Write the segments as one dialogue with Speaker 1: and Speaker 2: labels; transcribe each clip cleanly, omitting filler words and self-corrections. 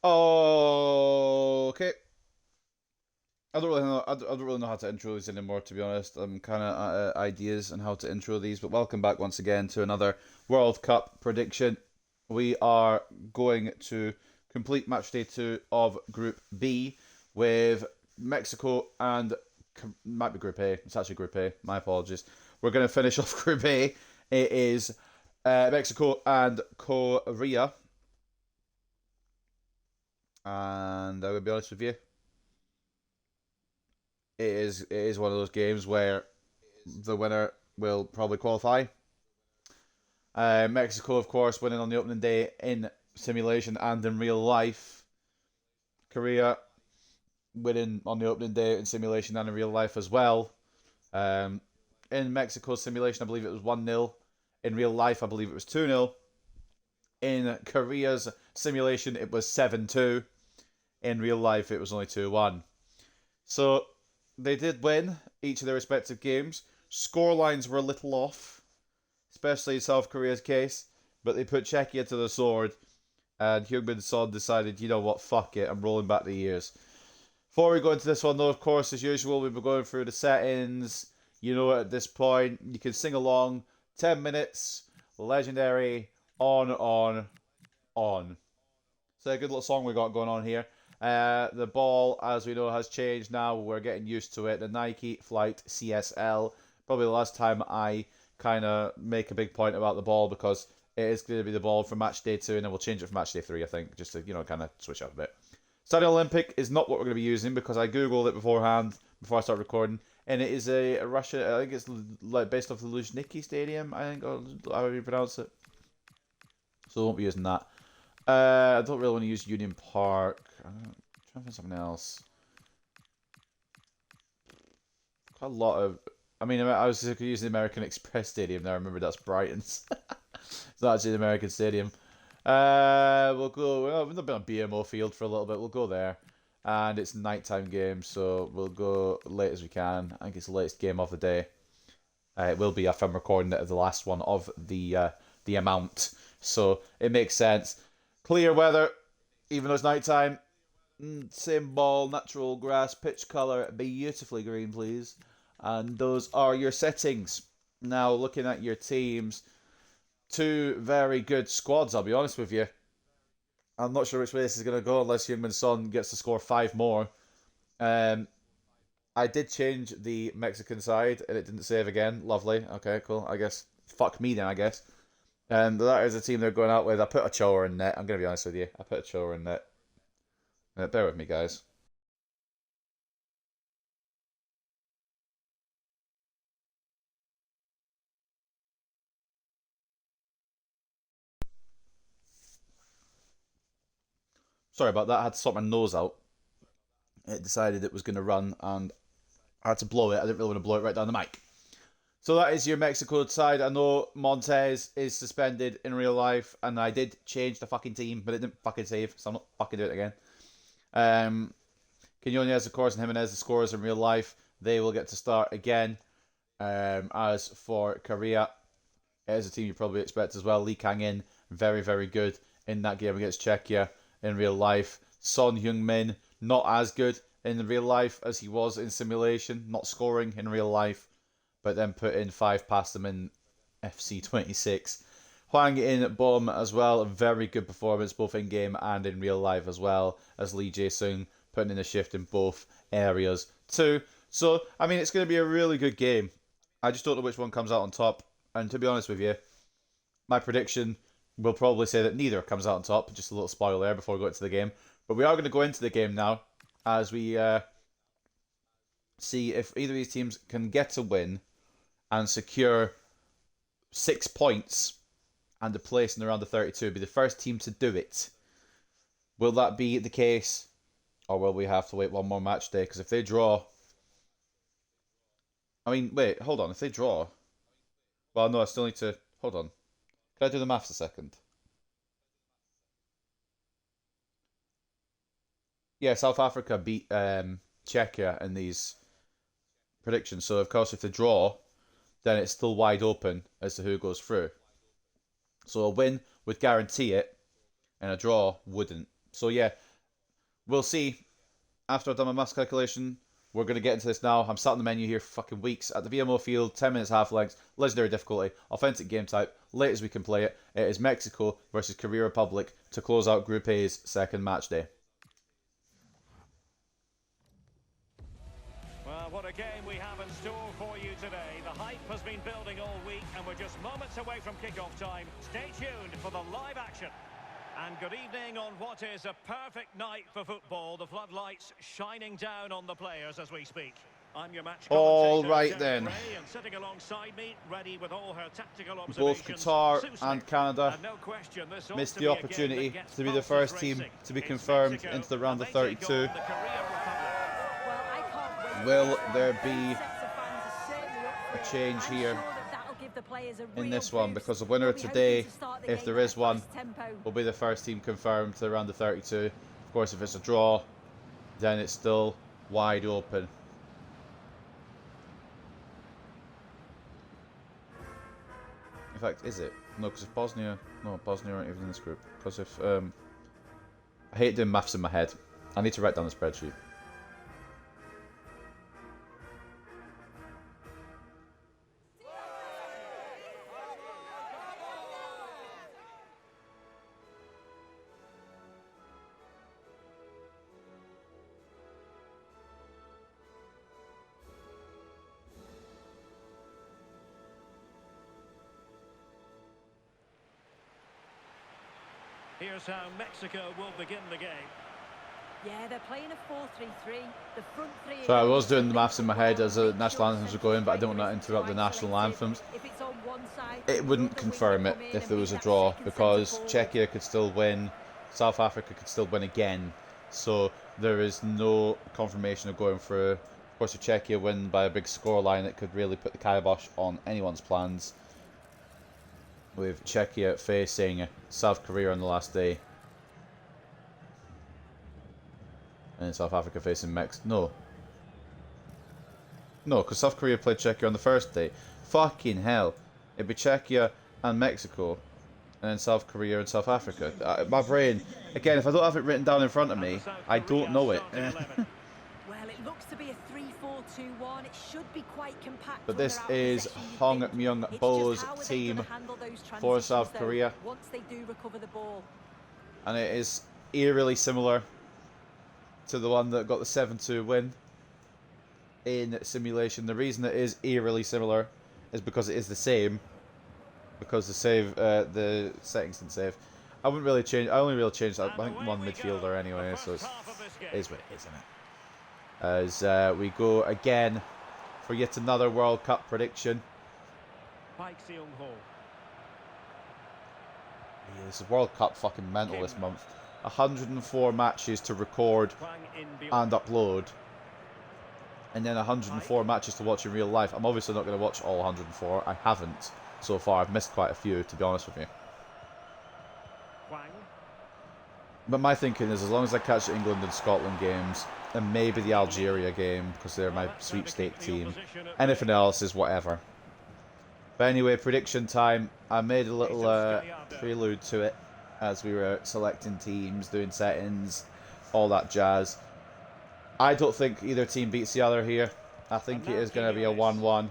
Speaker 1: Okay. I don't really know. I don't really know how to intro these anymore, to be honest. I'm kind of ideas on how to intro these. But welcome back once again to another World Cup prediction. We are going to complete match day two of Group B with Mexico and might be Group A. It's actually Group A. My apologies. We're going to finish off Group A. It is Mexico and Korea. And I will be honest with you, it is one of those games where the winner will probably qualify. Mexico, of course, winning on the opening day in simulation and in real life. Korea winning on the opening day in simulation and in real life as well. Um, in Mexico's simulation, I believe it was 1-0. In real life, I believe it was 2-0. In Korea's simulation, it was 7-2. In real life, it was only 2-1. So they did win each of their respective games. Scorelines were a little off, especially in South Korea's case, but they put Czechia to the sword, and Heung-min Son decided, you know what, fuck it, I'm rolling back the years. Before we go into this one, though, of course, as usual, we've been going through the settings. You know, at this point, you can sing along. 10 minutes, legendary, on. So a good little song we got going on here. The ball, as we know, has changed now. We're getting used to it. The Nike Flight CSL. Probably the last time I kind of make a big point about the ball because it is going to be the ball for match day two, and then we'll change it for match day three, I think, just to, kind of switch up a bit. Stadium Olympic is not what we're going to be using because I googled it beforehand before I start recording, and it is a Russian. I think it's like based off the Luzhniki Stadium. I think, or however you pronounce it. So we won't be using that. I don't really want to use Union Park. I'm trying to find something else. Quite a lot of. I mean, I was using the American Express Stadium there. I remember that's Brighton's. It's not actually the American Stadium. We'll go. Well, we've not been on BMO Field for a little bit. We'll go there, and it's nighttime game, so we'll go late as we can. I think it's the latest game of the day. It will be if I'm recording it as the last one of the amount, so it makes sense. Clear weather, even though it's nighttime. Same ball, natural grass, pitch colour, beautifully green, please. And those are your settings. Now, looking at your teams, two very good squads, I'll be honest with you. I'm not sure which way this is going to go unless Heung-min Son gets to score five more. Um, I did change the Mexican side and it didn't save again. Lovely. Okay, cool. I guess. Fuck me then, I guess. And that is the team they're going out with. I put a Chower in net. I'm going to be honest with you. I put a Chower in net. Bear with me, guys. Sorry about that. I had to sort my nose out. It decided it was going to run and I had to blow it. I didn't really want to blow it right down the mic. So that is your Mexico side. I know Montez is suspended in real life, and I did change the fucking team, but it didn't fucking save, so I'm not fucking doing it again. Um, Quinones, of course, and Jimenez, the scorers in real life, they will get to start again. As for Korea, it is a team you probably expect as well. Lee Kang-in, very, very good in that game against Czechia in real life. Son Heung-min, not as good in real life as he was in simulation, not scoring in real life, but then put in five past them in FC26. Hwang in Bom as well, a very good performance both in game and in real life as well as Lee Jae-sung putting in a shift in both areas too. So, I mean, it's going to be a really good game. I just don't know which one comes out on top. And to be honest with you, my prediction will probably say that neither comes out on top. Just a little spoiler there before we go into the game. But we are going to go into the game now as we see if either of these teams can get a win and secure 6 points and a place in the round of 32. Be the first team to do it. Will that be the case? Or will we have to wait one more match day? Because if they draw. I mean, wait, hold on. If they draw. Well, no, I still need to. Hold on. Can I do the maths a second? Yeah, South Africa beat Czechia in these predictions. So, of course, if they draw, then it's still wide open as to who goes through. So, a win would guarantee it, and a draw wouldn't. So, yeah, we'll see. After I've done my mass calculation, we're going to get into this now. I'm sat on the menu here for fucking weeks. At the VMO field, 10 minutes half length, legendary difficulty, authentic game type, late as we can play it. It is Mexico versus Korea Republic to close out Group A's second match day.
Speaker 2: Well, what a game we have in store for you today. The hype has been building all week, and we're just moments away from kickoff time. Stay tuned for the live action. And good evening on what is a perfect night for football. The floodlights shining down on the players as we speak. I'm your match commentator,
Speaker 1: all right
Speaker 2: Derek
Speaker 1: then.
Speaker 2: Ray, and sitting alongside me, ready with all her tactical
Speaker 1: Both
Speaker 2: observations.
Speaker 1: Qatar
Speaker 2: Susan.
Speaker 1: and Canada
Speaker 2: And no question, this ought
Speaker 1: missed
Speaker 2: to
Speaker 1: the
Speaker 2: be a game
Speaker 1: opportunity
Speaker 2: that gets
Speaker 1: to be the
Speaker 2: pulses
Speaker 1: first team
Speaker 2: racing.
Speaker 1: to be
Speaker 2: It's
Speaker 1: confirmed
Speaker 2: Mexico,
Speaker 1: into the round of
Speaker 2: and they take
Speaker 1: 32.
Speaker 2: on the Korean Republic.
Speaker 3: Well, I can't wait.
Speaker 1: Will there be
Speaker 3: Sets of fans are certainly up for
Speaker 1: a
Speaker 3: it.
Speaker 1: change
Speaker 3: I'm
Speaker 1: here
Speaker 3: sure that'll give the players a
Speaker 1: in
Speaker 3: real
Speaker 1: this one?
Speaker 3: boost.
Speaker 1: Because the winner
Speaker 3: They'll be
Speaker 1: today,
Speaker 3: hoping to start the
Speaker 1: if
Speaker 3: game
Speaker 1: there
Speaker 3: at
Speaker 1: is
Speaker 3: a
Speaker 1: one,
Speaker 3: fast tempo.
Speaker 1: will be the first team confirmed to the round of 32. Of course, if it's a draw, then it's still wide open. In fact, is it? No, because if Bosnia... No, Bosnia aren't even in this group. Because if... I hate doing maths in my head. I need to write down the spreadsheet.
Speaker 2: Here's how Mexico will begin the game.
Speaker 3: Yeah, they're playing a 4-3-3. The front three.
Speaker 1: So I was doing the maths in my head as the national anthems were going, but I don't want to interrupt the national anthems.
Speaker 3: If it's on one side,
Speaker 1: It wouldn't confirm it if there was a draw, because Czechia could still win, South Africa could still win again. So there is no confirmation of going through. Of course, if Czechia win by a big scoreline, it could really put the kibosh on anyone's plans. With Czechia facing South Korea on the last day. And South Africa facing Mexico. No, because South Korea played Czechia on the first day. Fucking hell. It'd be Czechia and Mexico. And then South Korea and South Africa. My brain, again, if I don't have it written down in front of me, I don't know it.
Speaker 3: Well, it looks to be a 3-4-2-1. It should be quite compact.
Speaker 1: But
Speaker 3: when
Speaker 1: this
Speaker 3: they're out of
Speaker 1: is
Speaker 3: possession, you'd
Speaker 1: Hong
Speaker 3: think.
Speaker 1: Myung
Speaker 3: It's
Speaker 1: Bo's
Speaker 3: just how are they
Speaker 1: team
Speaker 3: gonna handle those
Speaker 1: for
Speaker 3: transitions,
Speaker 1: South
Speaker 3: though,
Speaker 1: Korea.
Speaker 3: once they do recover the ball.
Speaker 1: And it is eerily similar to the one that got the 7-2 win in simulation. The reason it is eerily similar is because it is the same. Because the settings didn't save. I wouldn't really change. I only really changed. I think one midfielder anyway, so it's is what it is, isn't it? As we go again for yet another World Cup prediction.
Speaker 2: Park Seung-ho.
Speaker 1: Yeah, this is World Cup fucking mental this month. 104 matches to record
Speaker 2: Hwang In-beom.
Speaker 1: and upload, and then 104 matches to watch in real life. I'm obviously not going to watch all 104. I haven't so far. I've missed quite a few, to be honest with you.
Speaker 2: Hwang.
Speaker 1: But my thinking is, as long as I catch the England and Scotland games, and maybe the Algeria game, because they're my sweepstake team, anything else is whatever. But anyway, prediction time. I made a little prelude to it as we were selecting teams, doing settings, all that jazz. I don't think either team beats the other here. I think it is going to be a 1-1.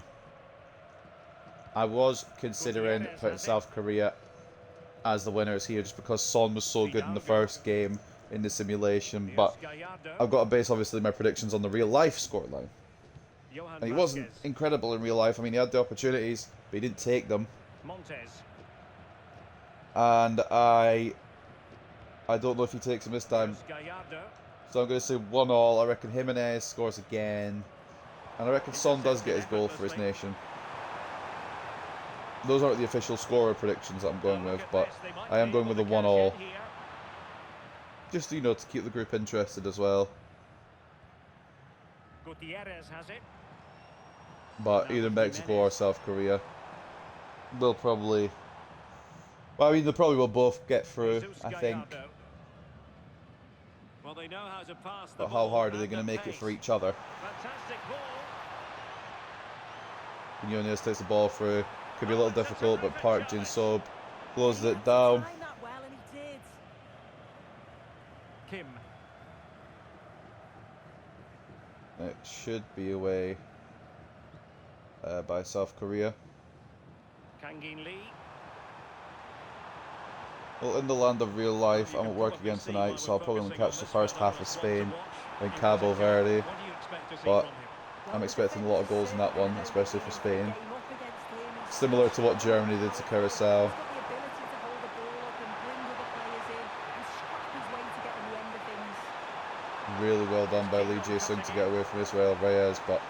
Speaker 1: I was considering putting South Korea as the winners here just because Son was so good in the first game in the simulation, but I've got to base obviously my predictions on the real life scoreline. And he wasn't incredible in real life. I mean, he had the opportunities, but he didn't take them.
Speaker 2: Montes.
Speaker 1: And I don't know if he takes them this time.
Speaker 2: Gallardo.
Speaker 1: So I'm going to say 1-1. I reckon Jimenez scores again. And I reckon Son does get his goal for his nation. Those aren't the official scorer predictions that I'm going with, but I am going with a 1-1. Just, you know, to keep the group interested as well.
Speaker 2: Gutierrez has it.
Speaker 1: But either Mexico or South Korea, they'll probably... Well, I mean, they probably will both get through,
Speaker 2: Jesus
Speaker 1: I think.
Speaker 2: Gallardo. Well, they know how to pass the
Speaker 1: But how
Speaker 2: ball
Speaker 1: hard are they
Speaker 2: and
Speaker 1: going to
Speaker 2: the
Speaker 1: make it for
Speaker 2: pace.
Speaker 1: each other?
Speaker 2: Fantastic ball.
Speaker 1: Quinones takes the ball through. Could be a little difficult, but Park Jin-sob closes it down.
Speaker 3: Timed that well, and he did.
Speaker 2: Kim.
Speaker 1: It should be away by South Korea.
Speaker 2: Kangin Lee.
Speaker 1: Well, in the land of real life, I'm at work again tonight, so I'll probably only catch the first half of Spain in Cabo Verde. But I'm expecting a lot of goals in that one, especially for Spain. Similar to what Germany did to Curacao. Really well done by Lee Jae-sung to get away from Israel Reyes, but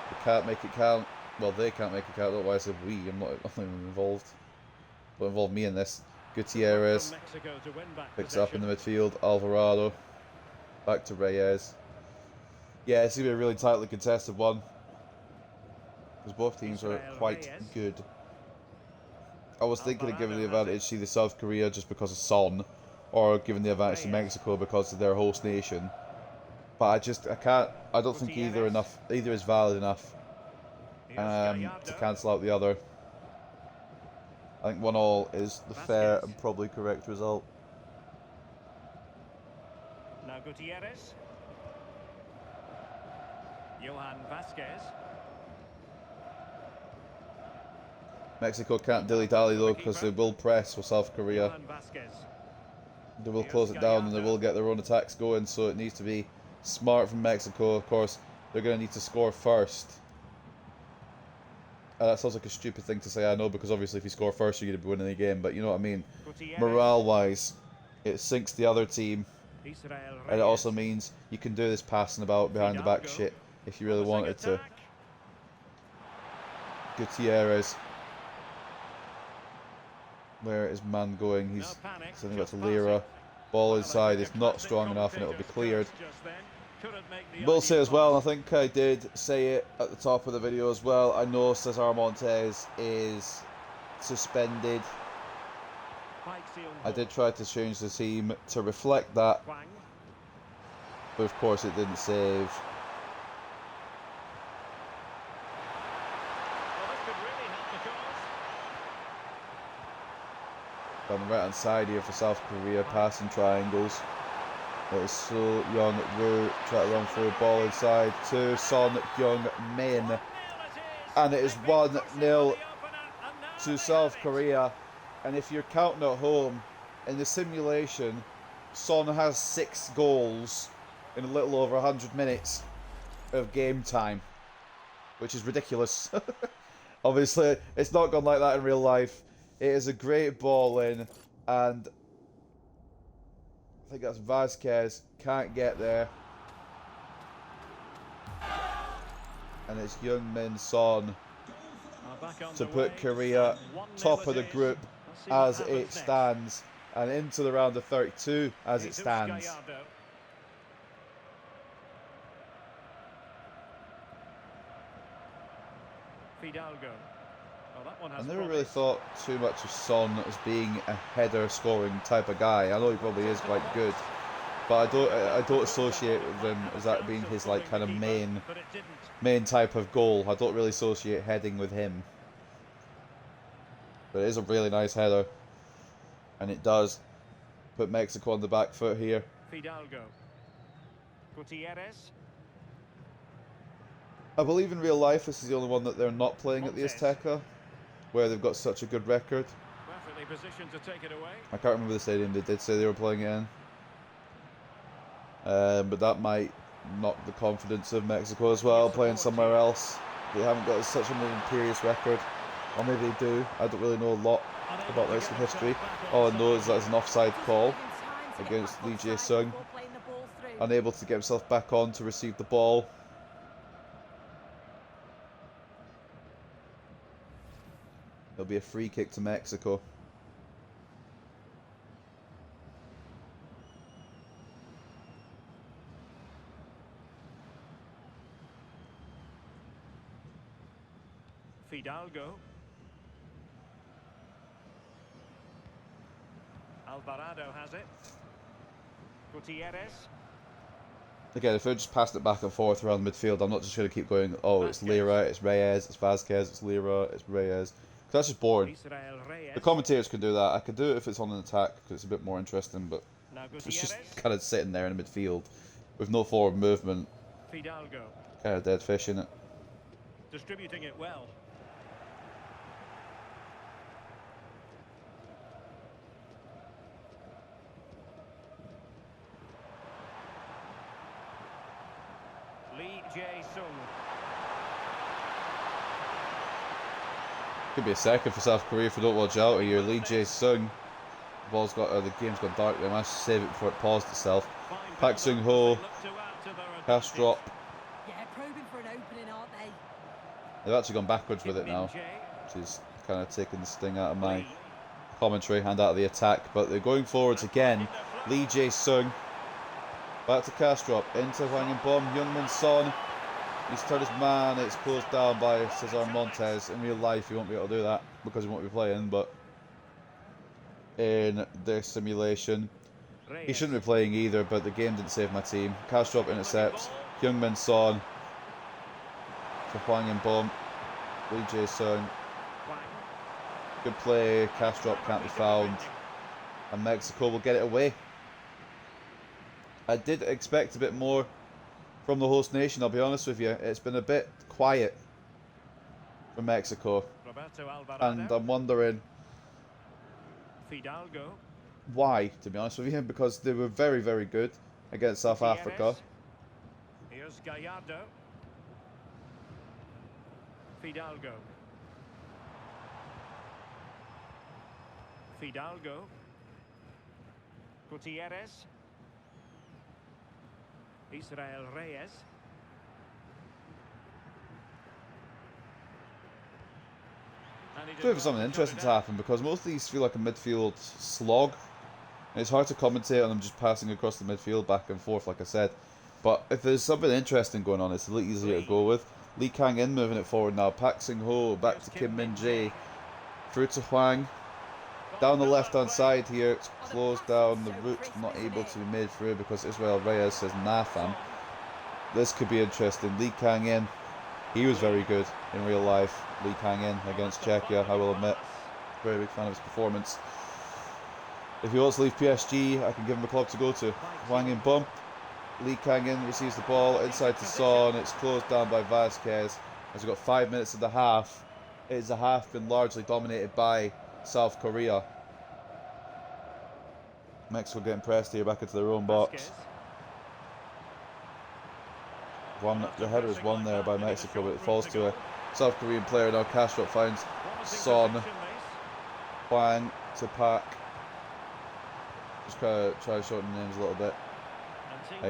Speaker 1: we can't make it count. Well, they can't make it count, that's why I said we. I'm not even involved. Don't involve me in this. Gutierrez picks up in the midfield. Alvarado back to Reyes. Yeah, it's going to be a really tightly contested one, because both teams are quite good. I was thinking of giving the advantage to the South Korea just because of Son, or giving the advantage to Mexico because of their host nation. But I don't think either is valid enough to cancel out the other. I think 1-1 is the fair and probably correct result.
Speaker 2: Now Gutierrez. Johan Vasquez.
Speaker 1: Mexico can't dilly-dally though, because they will press for South Korea. They will close it down and they will get their own attacks going, so it needs to be smart from Mexico. Of course, they're going to need to score first. That sounds like a stupid thing to say, I know, because obviously if you score first you're going to be winning the game, but you know what I mean. Morale-wise, it sinks the other team, and it also means you can do this passing about behind the back shit if you really wanted to. Gutierrez. Where is man going? He's sending it to Lira. Ball inside is not strong enough and it will be cleared. Will say as well, and I think I did say it at the top of the video as well, I know Cesar Montes is suspended. I did try to change the team to reflect that, but of course it didn't save. On the right hand side here for South Korea, passing triangles. It is So Young-woo trying to run through, ball inside to Son Heung-min, and it is 1-0 to South Korea. And if you're counting at home, in the simulation, Son has 6 goals in a little over 100 minutes of game time, which is ridiculous. Obviously, it's not gone like that in real life. It is a great ball in, and I think that's Vasquez, can't get there. And it's Heung-min Son to put Korea top of the group as it stands, and into the round of 32 as it stands.
Speaker 2: Fidalgo.
Speaker 1: I never really thought too much of Son as being a header scoring type of guy. I know he probably is quite good, but I don't associate with him as that being his like kind of main type of goal. I don't really associate heading with him. But it is a really nice header, and it does put Mexico on the back foot here.
Speaker 2: Fidalgo. Gutierrez.
Speaker 1: I believe in real life this is the only one that they're not playing at the Azteca, where they've got such a good record.
Speaker 2: Perfectly positioned to take it away.
Speaker 1: I can't remember the stadium they did say they were playing it in. But that might knock the confidence of Mexico as well, playing somewhere else. They haven't got such an imperious record. Or maybe they do. I don't really know a lot about Mexican history. All I know is that it's an offside call against Lee Jae-sung. Unable to get himself back on to receive the ball. It'll be a free kick to Mexico.
Speaker 2: Fidalgo. Alvarado has it. Gutierrez.
Speaker 1: Again, if they're just passing it back and forth around midfield, I'm not just going to keep going, oh, it's Lira, it's Reyes, it's Vasquez, it's Lira, it's Reyes. That's just boring. The commentators can do that. I could do it if it's on an attack, because it's a bit more interesting, but it's just kind of sitting there in the midfield with no forward movement.
Speaker 2: Fidalgo.
Speaker 1: Kind of dead fish in it.
Speaker 2: Distributing it well. Lee Jae-sung.
Speaker 1: Could be a second for South Korea if we don't watch out here. Lee Jae-sung. The game's gone dark. They managed to save it before it paused itself. Pak Sung-ho. Pass drop.
Speaker 3: Yeah, probing for an opening, aren't they?
Speaker 1: They've actually gone backwards with it now, which is kind of taking the sting out of my commentary and out of the attack. But they're going forwards again. Lee Jae-sung. Back to Kastrop. Into Hwang Inbom. Heung-min Son. He's turned his man. It's closed down by Cesar Montes. In real life, he won't be able to do that because he won't be playing. But in this simulation, he shouldn't be playing either. But the game didn't save my team. Kastrop intercepts. Heung-min Son. For Hwang Inbom. Lee Jae-sung. Good play. Kastrop can't be found. And Mexico will get it away. I did expect a bit more from the host nation, I'll be honest with you. It's been a bit quiet from Mexico. And I'm wondering
Speaker 2: Fidalgo.
Speaker 1: why, to be honest with you, because they were very, very good against South Africa.
Speaker 2: Here's Gallardo. Fidalgo. Fidalgo. Gutierrez. Israel Reyes.
Speaker 1: Wait for something interesting to happen, because most of these feel like a midfield slog. And it's hard to commentate on them just passing across the midfield back and forth, like I said. But if there's something interesting going on, it's a little easier to go with. Lee Kang-in moving it forward now. Pak Sung-ho back to Kim Min-jae. Through to Hwang. Down the left-hand side here, it's closed down. The route not able to be made through because Israel Reyes says nah fam. This could be interesting. Lee Kang-in, he was very good in real life. Lee Kang-in against Czechia, I will admit. Very big fan of his performance. If he wants to leave PSG, I can give him a club to go to. Hwang Inbom. Lee Kang-in receives the ball inside to Son. It's closed down by Vasquez. As we've got 5 minutes of the half. It is a half been largely dominated by South Korea. Mexico getting pressed here back into their own box. The header is won there by Mexico, but it falls to a South Korean player now. Kastrop finds Son. Hwang to Pak. Just kind of try to shorten the names a little bit.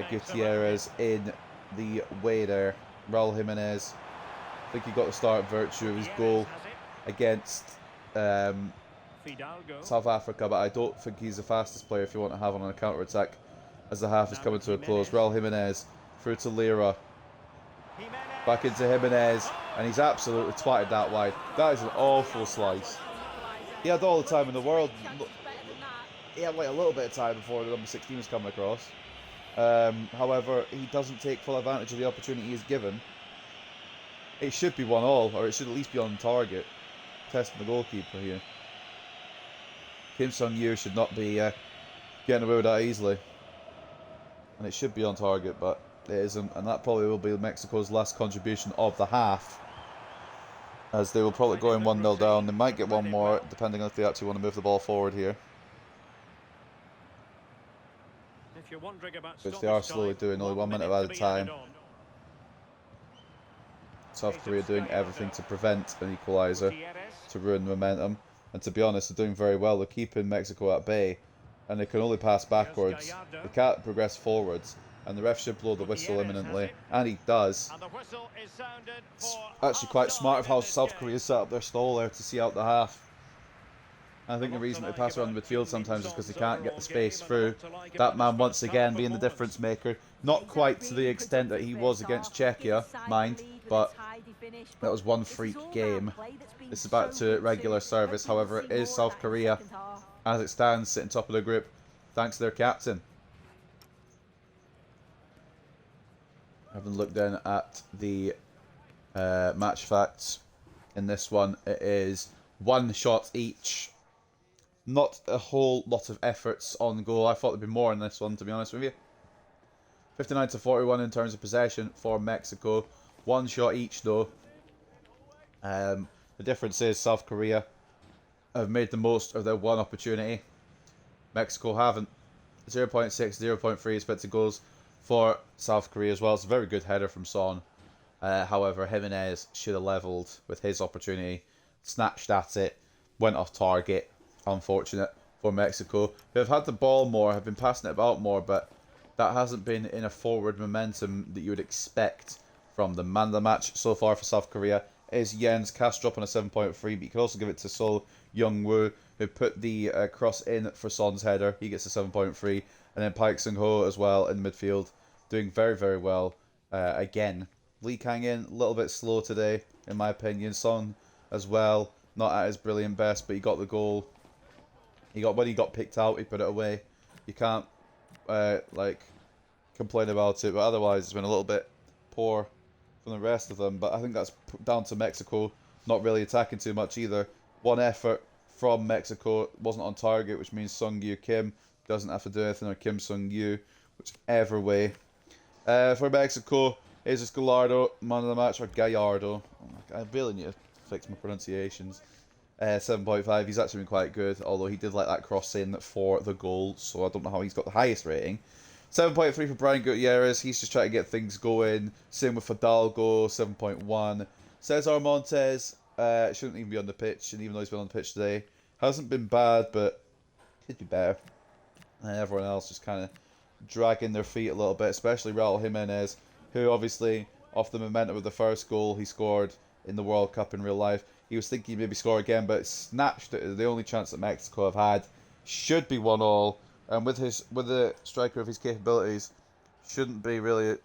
Speaker 1: Gutierrez in the way there. Raul Jimenez. I think he got the start virtue of his goal against South Africa, but I don't think he's the fastest player if you want to have on a counter-attack as the half is coming to a close. Raul Jimenez through to Lira. Back into Jimenez, and he's absolutely twatted that wide. That is an awful slice. He had all the time in the world. He had like a little bit of time before the number 16 was coming across. However, he doesn't take full advantage of the opportunity he's given. It should be 1-1, or it should at least be on target. Testing the goalkeeper here. Kim Sung-yu should not be getting away with that easily. And it should be on target, but it isn't. And that probably will be Mexico's last contribution of the half. As they will probably go in 1-0 down. They might get one more, depending on if they actually want to move the ball forward here. Which they are slowly doing, only 1 minute at a time. South Korea doing everything to prevent an equaliser, to ruin the momentum. And to be honest, they're doing very well. They're keeping Mexico at bay. And they can only pass backwards. They can't progress forwards. And the ref should blow the whistle imminently. And he does. It's actually quite smart of how South Korea set up their stall there to see out the half. I think the reason they pass around the midfield sometimes is because they can't get the space through. That man once again being the difference maker. Not quite to the extent that he was against Czechia, mind, but that was one freak game. This is back to regular service. However, it is South Korea, as it stands, sitting top of the group, thanks to their captain. Having looked then at the match facts in this one, it is 1 shot each. Not a whole lot of efforts on goal. I thought there'd be more in this one, to be honest with you. 59-41 in terms of possession for Mexico. One shot each though. The difference is South Korea have made the most of their one opportunity. Mexico haven't. 0.6, 0.3 expected goals for South Korea as well. It's a very good header from Son. However, Jimenez should have levelled with his opportunity. Snatched at it. Went off target. Unfortunate for Mexico, who have had the ball more, have been passing it about more, but that hasn't been in a forward momentum that you would expect from them. Man of the match so far for South Korea is Jens Kastrup on a 7.3, but you could also give it to Sol Young-woo, who put the cross in for Son's header. He gets a 7.3, and then Park Seung-ho as well in midfield, doing very, very well. Again, Lee Kang-in, a little bit slow today, in my opinion. Son as well, not at his brilliant best, but he got the goal. When he got picked out, he put it away. You can't complain about it, but otherwise it's been a little bit poor from the rest of them. But I think that's down to Mexico not really attacking too much either. One effort from Mexico wasn't on target, which means Sung-Yu Kim doesn't have to do anything, or Kim Sung-Yu, whichever way. For Mexico, Jesus Gallardo, man of the match, or Gallardo. I really need to fix my pronunciations. 7.5, he's actually been quite good, although he did let that cross in for the goal, so I don't know how he's got the highest rating. 7.3 for Brian Gutierrez, he's just trying to get things going. Same with Fidalgo, 7.1. Cesar Montes shouldn't even be on the pitch, and even though he's been on the pitch today, hasn't been bad, but could be better. And everyone else just kind of dragging their feet a little bit, especially Raul Jimenez, who obviously, off the momentum of the first goal he scored in the World Cup in real life, he was thinking he'd maybe score again, but snatched it. The only chance that Mexico have had. Should be 1-1, and with the striker of his capabilities, shouldn't be really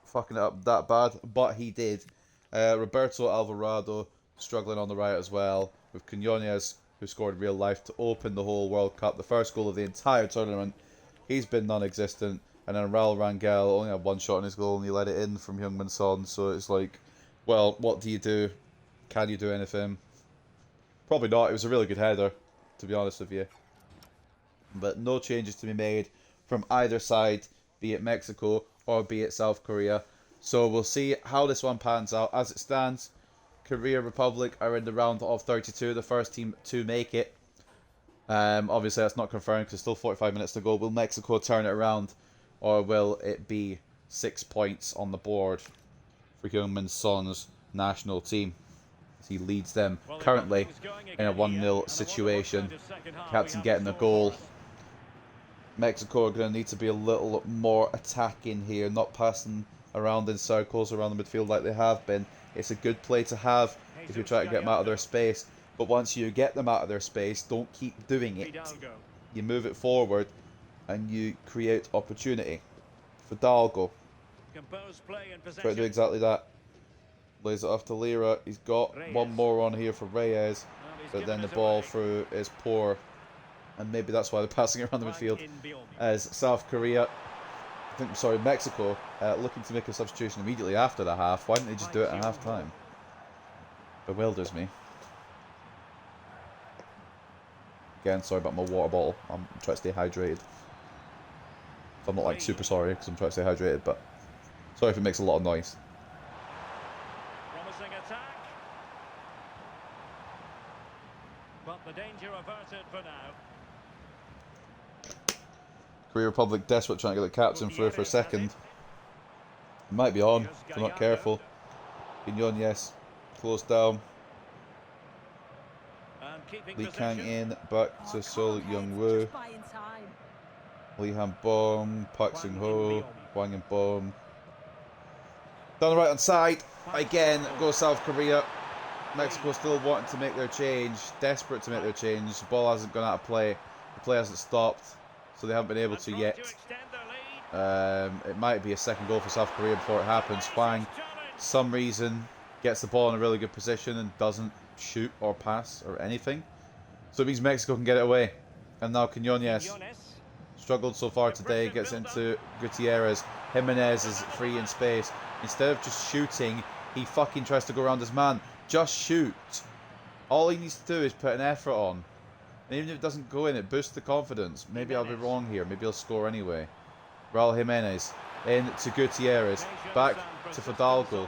Speaker 1: fucking it up that bad, but he did. Roberto Alvarado struggling on the right as well, with Quinones, who scored in real life to open the whole World Cup, the first goal of the entire tournament. He's been non-existent, and then Raul Rangel only had one shot on his goal and he let it in from Heung-min Son, so it's like, well, what do you do? Can you do anything? Probably not. It was a really good header, to be honest with you. But no changes to be made from either side, be it Mexico or be it South Korea. So we'll see how this one pans out. As it stands, Korea Republic are in the round of 32, the first team to make it. Obviously that's not confirmed because there's still 45 minutes to go. Will Mexico turn it around, or will it be 6 points on the board for Heung-min Son's national team? He leads them currently in a 1-0 situation. Captain getting the goal. Mexico are going to need to be a little more attacking here, not passing around in circles around the midfield like they have been. It's a good play to have if you're trying to get them out of their space, but once you get them out of their space, don't keep doing it. You move it forward and you create opportunity. Fidalgo try to do exactly that. Lays it off to Lira. He's got one more on here for Reyes, but then the ball through is poor, and maybe that's why they're passing it around the midfield. As South Korea, Mexico, looking to make a substitution immediately after the half. Why didn't they just do it at half time? Bewilders me. Again, sorry about my water bottle. I'm trying to stay hydrated. So I'm not super sorry because I'm trying to stay hydrated, but sorry if it makes a lot of noise.
Speaker 2: But the danger averted for now.
Speaker 1: Korea Republic desperate trying to get the captain through for a second. He might be on if they're not careful. Quinones close down. Lee Kang-in back to Sol Young-woo. Lee Han-bom, Park Seung-ho, Hwang In-bom. Down the right hand side, again goes South Korea. Mexico still wanting to make their change, desperate to make their change. The ball hasn't gone out of play, the play hasn't stopped, so they haven't been able to yet. It might be a second goal for South Korea before it happens. Hwang, some reason, gets the ball in a really good position and doesn't shoot or pass or anything. So it means Mexico can get it away. And now Quinones struggled so far today, gets into Gutierrez. Jimenez is free in space. Instead of just shooting, he fucking tries to go around his man. Just shoot. All he needs to do is put an effort on. And even if it doesn't go in, it boosts the confidence. Maybe I'll be wrong here. Maybe he'll score anyway. Raul Jimenez in to Gutierrez. Back to Fidalgo.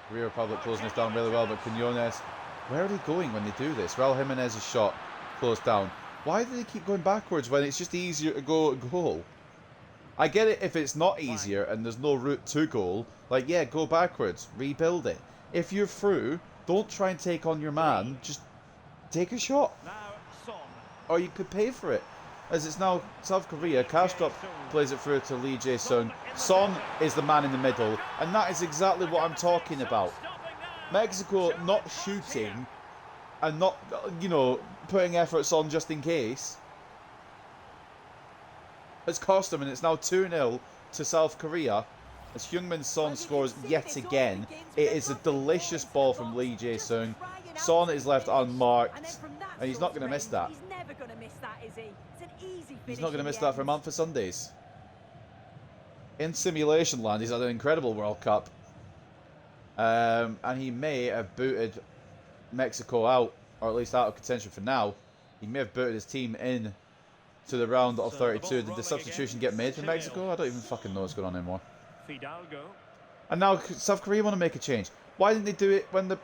Speaker 1: Korea Republic closing this down really well, but Quinones, where are they going when they do this? Raul Jimenez's shot closed down. Why do they keep going backwards when it's just easier to go at goal? I get it if it's not easier and there's no route to goal. Like, yeah, go backwards, rebuild it. If you're through, don't try and take on your man. Just take a shot. Or you could pay for it. As it's now South Korea, Kastrup plays it through to Lee Jae-sung. Son is the man in the middle, and that is exactly what I'm talking about. Mexico not shooting and not, you know, putting efforts on just in case. It's cost them, and it's now 2-0 to South Korea. As Heung-min Son scores yet again. It is a delicious ball from Lee Jae-sung. Son is left unmarked, and he's not going to miss that.
Speaker 3: He's never going to miss that, is he? It's an easy
Speaker 1: He's not going to miss that for a month for Sundays. In simulation land, he's had an incredible World Cup. And he may have booted Mexico out, or at least out of contention for now. He may have booted his team in to the round of 32. Did the substitution get made for Mexico? I don't even fucking know what's going on anymore.
Speaker 2: Fidalgo.
Speaker 1: And now South Korea want to make a change. Why didn't they do it when the...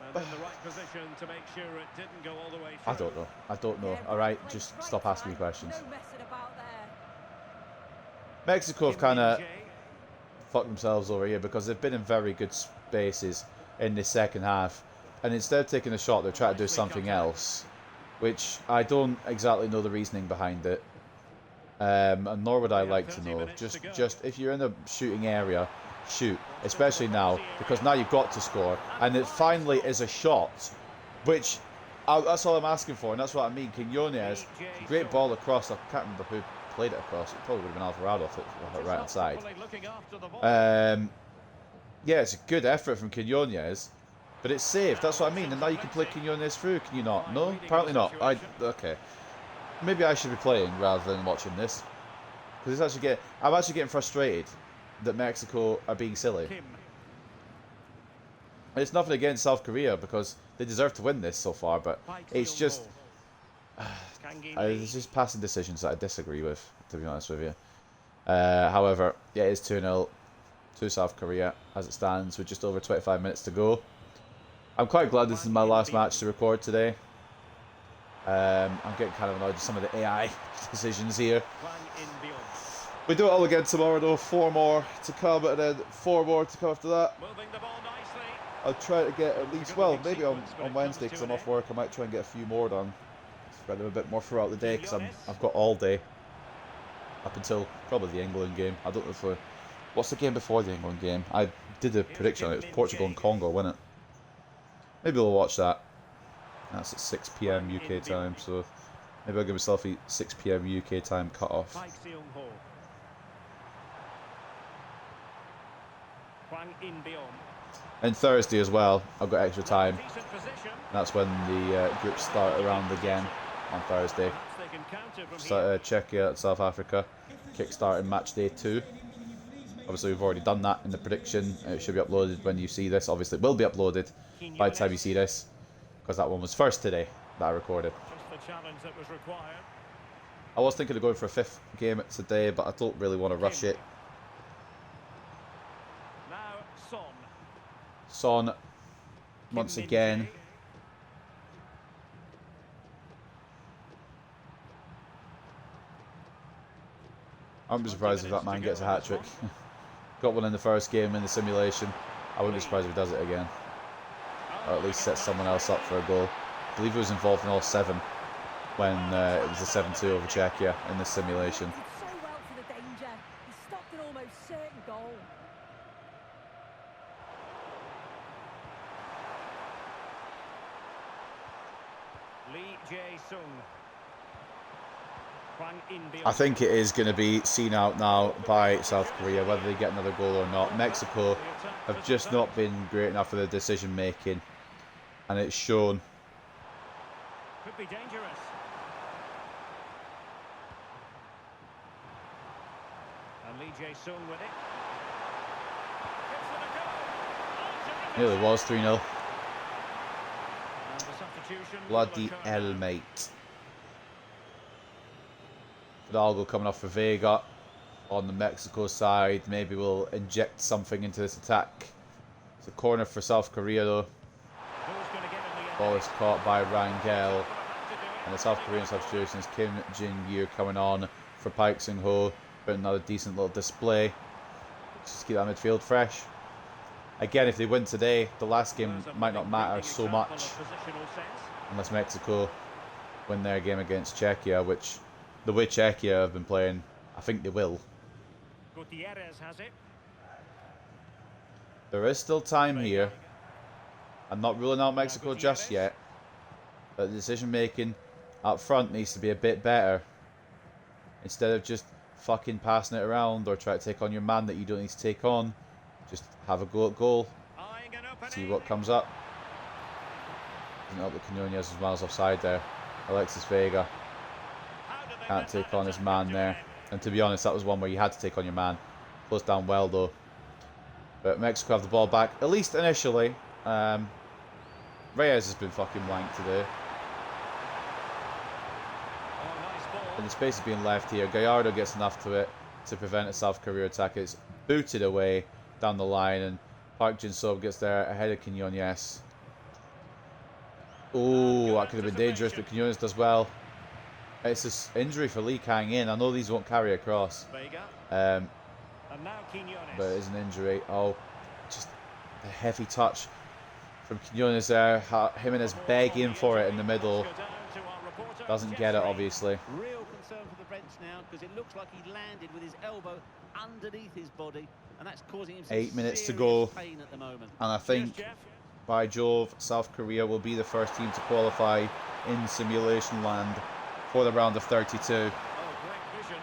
Speaker 1: I don't know. I don't know. Alright, just stop asking me questions. Mexico have kind of fucked themselves over here because they've been in very good spaces in the second half. And instead of taking a shot, they're trying to do something else. Which I don't exactly know the reasoning behind it. And nor would I like to know. Just if you're in a shooting area, shoot. Especially now, because now you've got to score. And it finally is a shot. Which, that's all I'm asking for. And that's what I mean. Quinones, great ball across. I can't remember who played it across. It probably would have been Alvarado if it was right hand side. Yeah, it's a good effort from Quinones. But it's saved. That's what I mean. And now you can play Quinones through. Can you not? No? Apparently not. Okay. Maybe I should be playing rather than watching this. Because I'm actually getting frustrated that Mexico are being silly. It's nothing against South Korea because they deserve to win this so far, but it's just... It's just passing decisions that I disagree with, to be honest with you. However, yeah, it is 2-0 to South Korea as it stands with just over 25 minutes to go. I'm quite glad this is my last match to record today. I'm getting kind of annoyed with some of the AI decisions here. We do it all again tomorrow though, 4 more to come and then 4 more to come after that. I'll try to get at least, well, maybe on Wednesday because I'm off work, I might try and get a few more done. Spread them a bit more throughout the day because I've got all day. Up until probably the England game. I don't know if what's the game before the England game? I did a prediction on it. It was Portugal and Congo, wasn't it? Maybe we'll watch that. That's at 6 PM UK time, so maybe I'll give myself a 6 PM UK time cut off. And Thursday as well, I've got extra time. That's when the groups start around again on Thursday. Czechia, South Africa, kick-starting match day 2. Obviously, we've already done that in the prediction. It should be uploaded when you see this. Obviously, it will be uploaded by the time you see this, because that one was first today that I recorded. I was thinking of going for a 5th game today, but I don't really want to rush it. Son, once again. I wouldn't be surprised if that man gets a hat-trick. Got one in the first game in the simulation. I wouldn't be surprised if he does it again. Or at least sets someone else up for a goal. I believe he was involved in all 7 when it was a 7-2 over Czechia in the simulation.
Speaker 3: So well for the danger. He stopped an almost certain goal.
Speaker 2: Lee Jae-sung.
Speaker 1: I think it is going to be seen out now by South Korea whether they get another goal or not. Mexico have just not been great enough for their decision making, and it's shown.
Speaker 2: Could be dangerous. And Lee Jae-sung with it.
Speaker 1: Nearly was 3-0.
Speaker 2: And the substitution.
Speaker 1: Bloody hell, mate. Fidalgo coming off for Vega. on the Mexico side. Maybe we'll inject something into this attack. It's a corner for South Korea though. Ball is caught by Rangel. And the South Korean substitution is Kim Jin-Yoo coming on for Park Seung-ho. But another decent little display. Just keep that midfield fresh. Again, if they win today, the last game might not matter so much. Unless Mexico win their game against Czechia, which, the way Czechia have been playing, I think they will.
Speaker 2: Gutierrez has it.
Speaker 1: There is still time here. I'm not ruling out Mexico just yet. But the decision making up front needs to be a bit better. Instead of just fucking passing it around or try to take on your man that you don't need to take on. Just have a go at goal. See what comes up. Doesn't help that Quinones is miles offside there. Alexis Vega can't take on his man there. And to be honest, that was one where you had to take on your man. Closed down well though. But Mexico have the ball back, at least initially. Reyes has been fucking blank today. And the space is being left here. Gallardo gets enough to it to prevent a South Korea attack. It's booted away down the line, and Park Jin-soo gets there ahead of Quinones. Oh, that could have been dangerous, but Quinones does well. It's an injury for Lee Kang-in. I know these won't carry across. But it is an injury. Oh, just a heavy touch from Quinones there. Jimenez begging for it in the middle. Doesn't get it, obviously.
Speaker 4: Real concern for the French now, because it looks like he landed with his elbow underneath his body, and that's causing him some
Speaker 1: 8 minutes to
Speaker 4: serious
Speaker 1: go.
Speaker 4: pain at the moment.
Speaker 1: And I think, by Jove, South Korea will be the first team to qualify in simulation land for the round of 32.
Speaker 2: Oh, great vision.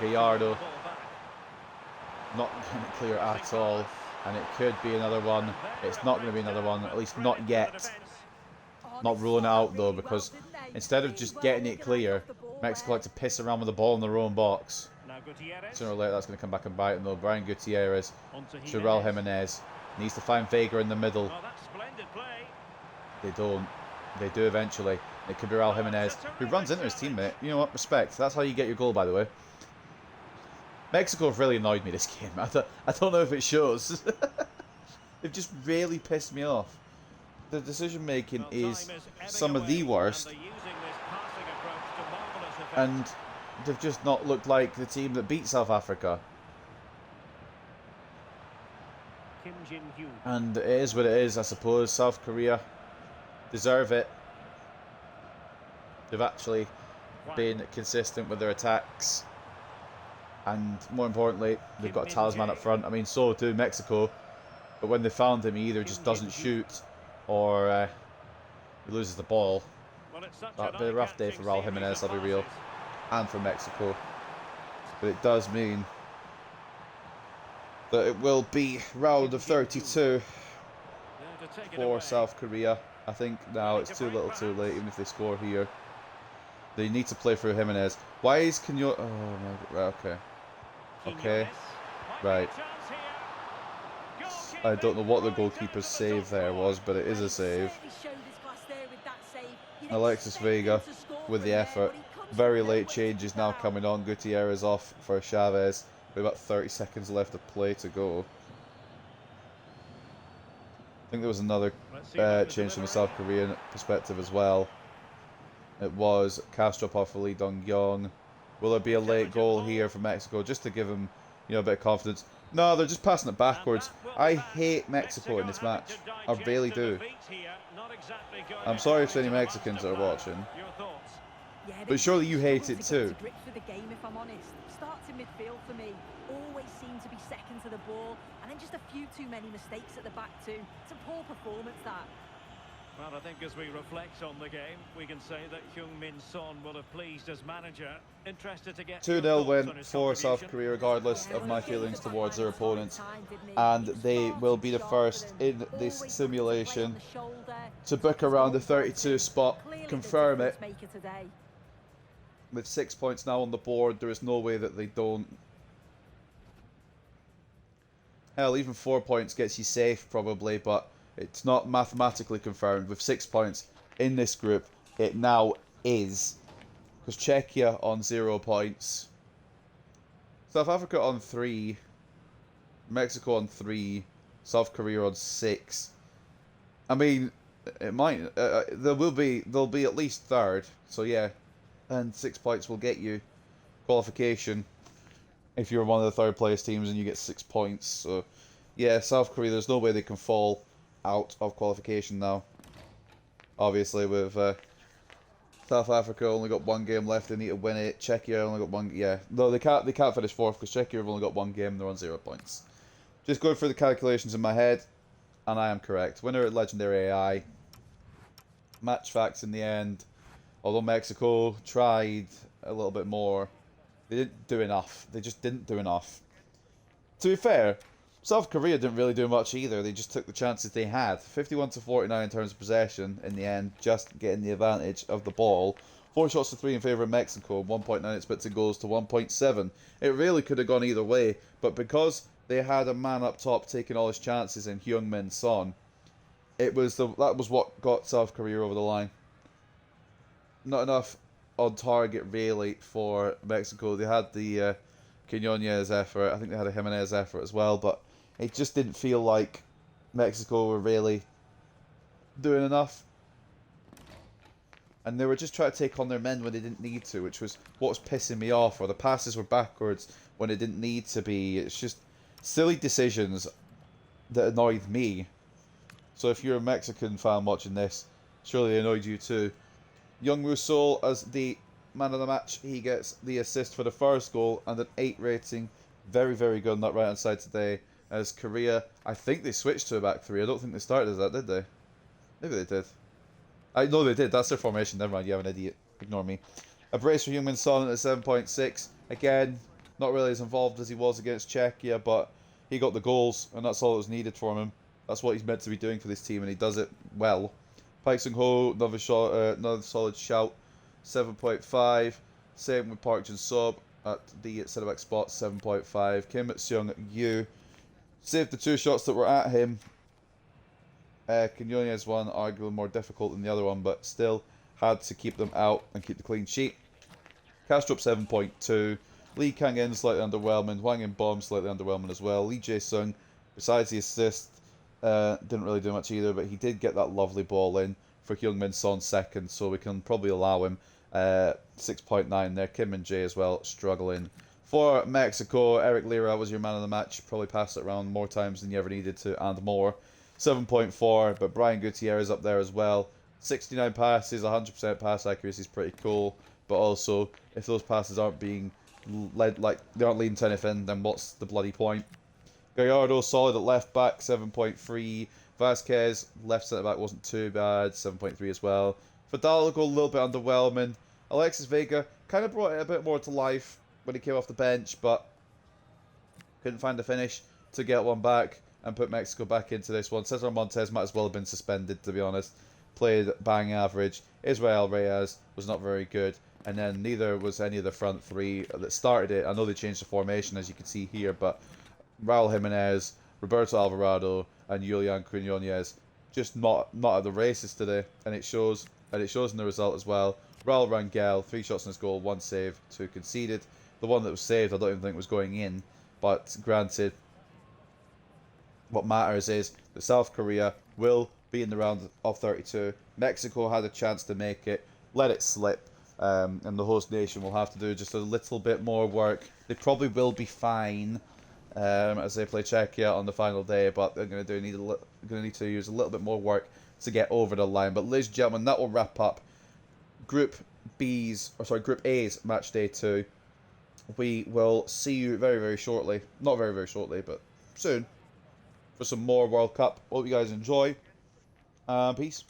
Speaker 1: Gallardo not going to clear at all, and it could be another one. It's not going to be another one, at least not yet. Not ruling it out though, because instead of just getting it clear, Mexico like to piss around with the ball in their own box. Sooner or later that's going to come back and bite them though. Brian Gutierrez, Joel Jimenez needs to find Vega in the middle. They don't. They do eventually. It could be Raul Jimenez, who runs into his teammate. You know what? Respect. That's how you get your goal, by the way. Mexico have really annoyed me this game. I don't know if it shows. They've just really pissed me off. The decision making is some of the worst, and they've just not looked like the team that beat South Africa. And it is what it is, I suppose. South Korea deserve it. They've actually been consistent with their attacks, and more importantly, they've got a talisman up front. I mean, so too Mexico, but when they found him, he either just doesn't shoot or he loses the ball. That'll be a rough day for Raul Jimenez, I'll be real, and for Mexico. But it does mean that it will be round of 32 for South Korea. I think now it's too little too late, even if they score here. They need to play through Jimenez. Why is Quinones... Oh my god, okay. Okay, right. I don't know what the goalkeeper's save there was, but it is a save. Alexis Vega with the effort. Very late changes now coming on. Gutierrez off for Chavez. With about 30 seconds left of play to go. I think there was another change from the South Korean perspective as well. It was Castro off for Lee Dong-yong. Will there be a late goal here for Mexico just to give them, you know, a bit of confidence? No, they're just passing it backwards. I hate Mexico in this match. I really do. I'm sorry to any Mexicans that are watching, but surely you hate it too.
Speaker 3: Starts in midfield for me. Always seem to be second to the ball, and then just a few too many mistakes at the back too. It's a poor performance, that.
Speaker 2: Well, I think as we reflect on the game, we can say that Heung-min Son will have pleased as manager. Interested to get
Speaker 1: 2-0 win for South Korea, regardless of my feelings towards their opponents, and they will be the first in this simulation to book around the 32 spot, confirm it. With 6 points now on the board, there is no way that they don't. Hell, even 4 points gets you safe probably, but it's not mathematically confirmed. With 6 points in this group, it now is. Because Czechia on 0 points. South Africa on 3. Mexico on 3. South Korea on 6. I mean, it might. They'll be at least third. So yeah, and 6 points will get you qualification if you're one of the third place teams and you get 6 points. So yeah, South Korea, there's no way they can fall out of qualification now. Obviously, with South Africa only got 1 game left, they need to win it. Czechia only got 1. Yeah, no, they can't finish fourth because Czechia have only got 1 game and they're on 0 points. Just going through the calculations in my head, and I am correct. Winner at Legendary AI. Match facts in the end. Although Mexico tried a little bit more, they didn't do enough. They just didn't do enough. To be fair, South Korea didn't really do much either. They just took the chances they had. 51-49 in terms of possession in the end, just getting the advantage of the ball. 4 shots to 3 in favour of Mexico, 1.9 expected goals to 1.7. It really could have gone either way, but because they had a man up top taking all his chances in Heung-min Son, that was what got South Korea over the line. Not enough on target really for Mexico. They had the Quinones effort. I think they had a Jimenez effort as well, but it just didn't feel like Mexico were really doing enough. And they were just trying to take on their men when they didn't need to, which was what was pissing me off. Or the passes were backwards when it didn't need to be. It's just silly decisions that annoyed me. So if you're a Mexican fan watching this, surely they annoyed you too. Young Rusol as the man of the match. He gets the assist for the first goal and an 8 rating. Very, very good on that right hand side today. As Korea, I think they switched to a back 3. I don't think they started as that, did they? Maybe they did. I know they did. That's their formation. Never mind. You have an idiot. Ignore me. A brace for Heung-min Son at 7.6. Again, not really as involved as he was against Czechia, but he got the goals, and that's all that was needed from him. That's what he's meant to be doing for this team, and he does it well. Park Sung-ho, another solid shout, 7.5. Same with Park Jin-sub at the centre-back spot, 7.5. Kim Seung-yu saved the 2 shots that were at him. Quinones one, arguably more difficult than the other one, but still had to keep them out and keep the clean sheet. Kastrup 7.2. Lee Kang-in slightly underwhelming. Hwang In-bom slightly underwhelming as well. Lee Jae-sung, besides the assist, didn't really do much either, but he did get that lovely ball in for Heung-min Son second, so we can probably allow him 6.9 there. Kim Min-jae as well, struggling. For Mexico, Eric Lira was your man of the match. Probably passed it around more times than you ever needed to, and more. 7.4, but Brian Gutierrez up there as well. 69 passes, 100% pass accuracy is pretty cool, but also, if those passes aren't being led, like, they aren't leading to anything, then what's the bloody point? Gallardo, solid at left back, 7.3. Vasquez, left centre back, wasn't too bad, 7.3 as well. Fidalgo, a little bit underwhelming. Alexis Vega kind of brought it a bit more to life when he came off the bench, but couldn't find a finish to get one back and put Mexico back into this one. Cesar Montes might as well have been suspended, to be honest. Played bang average. Israel Reyes was not very good. And then neither was any of the front 3 that started it. I know they changed the formation, as you can see here, but Raul Jimenez, Roberto Alvarado, and Julian Quinones just not at the races today. And it shows in the result as well. Raul Rangel, 3 shots on his goal, 1 save, 2 conceded. The one that was saved, I don't even think was going in. But granted, what matters is that South Korea will be in the round of 32. Mexico had a chance to make it, let it slip, and the host nation will have to do just a little bit more work. They probably will be fine as they play Czechia on the final day, but they're going to need to use a little bit more work to get over the line. But ladies and gentlemen, that will wrap up Group A's match day 2. We will see you very, very shortly. Not very, very shortly, but soon, for some more World Cup. Hope you guys enjoy. Peace.